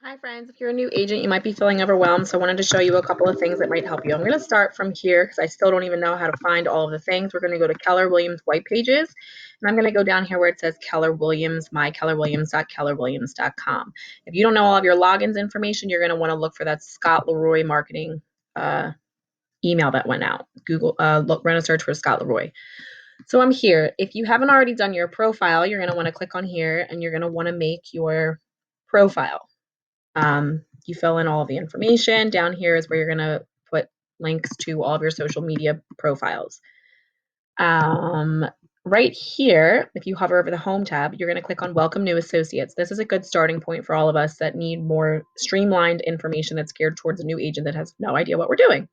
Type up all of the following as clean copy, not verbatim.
Hi friends, if you're a new agent, you might be feeling overwhelmed, so I wanted to show you a couple of things that might help you. I'm going to start from here because I still don't even know how to find all of the things. We're going to go to Keller Williams white pages, and I'm going to go down here where it says Keller Williams, mykellerwilliams.kellerwilliams.com. If you don't know all of your logins information, you're going to want to look for that Scott Leroy marketing email that went out. Run a search for Scott Leroy. So I'm here. If you haven't already done your profile, you're going to want to click on here, and you're going to want to make your profile. You fill in all of the information. Down here is where you're going to put links to all of your social media profiles. Right here, if you hover over the Home tab, you're going to click on Welcome New Associates. This is a good starting point for all of us that need more streamlined information that's geared towards a new agent that has no idea what we're doing.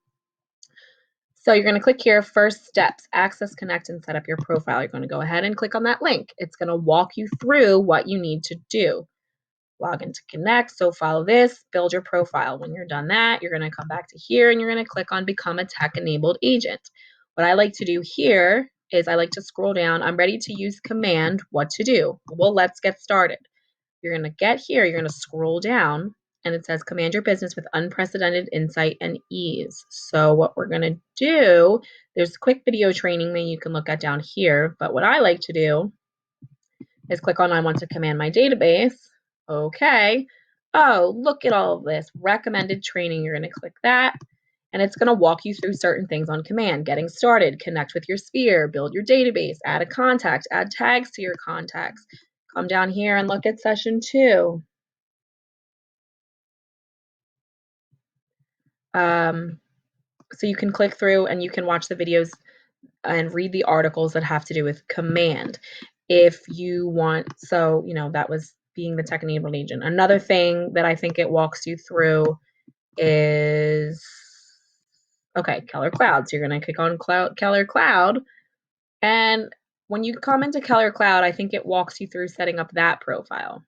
So you're going to click here, First Steps, Access, Connect, and Set Up Your Profile. You're going to go ahead and click on that link. It's going to walk you through what you need to do. Log in to connect. So follow this, build your profile. When you're done that, you're going to come back to here and you're going to click on Become a Tech-Enabled Agent. What I like to do here is I like to scroll down. I'm ready to use Command. What to do? Well, let's get started. You're going to get here. You're going to scroll down and it says Command your business with unprecedented insight and ease. So what we're going to do, there's quick video training that you can look at down here. But what I like to do is click on I want to command my database. Okay. Oh, look at all of this. Recommended training. You're going to click that. And it's going to walk you through certain things on command. Getting started, connect with your sphere, build your database, add a contact, add tags to your contacts. Come down here and look at session 2. So you can click through and you can watch the videos and read the articles that have to do with command. If you want, so, that was being the tech-enabled agent. Another thing that I think it walks you through is, okay, Keller Cloud. So you're going to click on Keller Cloud. And when you come into Keller Cloud, I think it walks you through setting up that profile.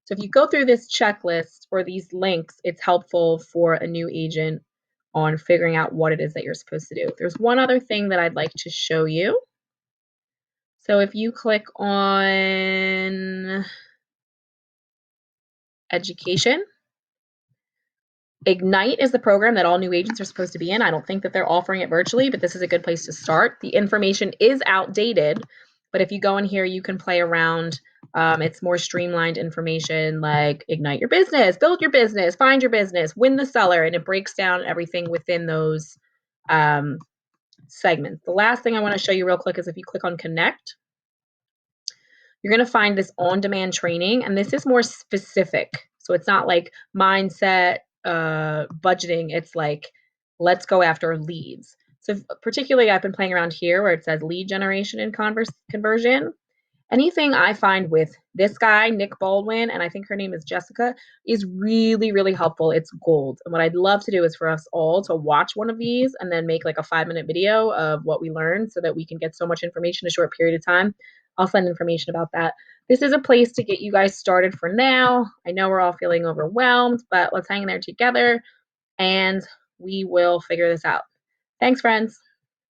So if you go through this checklist or these links, it's helpful for a new agent on figuring out what it is that you're supposed to do. There's one other thing that I'd like to show you. So if you click on education, Ignite is the program that all new agents are supposed to be in. I don't think that they're offering it virtually, but this is a good place to start. The information is outdated, but if you go in here, you can play around. It's more streamlined information like Ignite your business, build your business, find your business, win the seller, and it breaks down everything within those segments. The last thing I want to show you real quick is if you click on Connect, you're going to find this on-demand training, and this is more specific. So it's not like mindset, budgeting. It's like, let's go after leads. So particularly I've been playing around here where it says lead generation and conversion. Anything I find with this guy, Nick Baldwin, and I think her name is Jessica, is really, really helpful. It's gold. And what I'd love to do is for us all to watch one of these and then make like a 5-minute video of what we learned so that we can get so much information in a short period of time. I'll send information about that. This is a place to get you guys started for now. I know we're all feeling overwhelmed, but let's hang in there together and we will figure this out. Thanks, friends.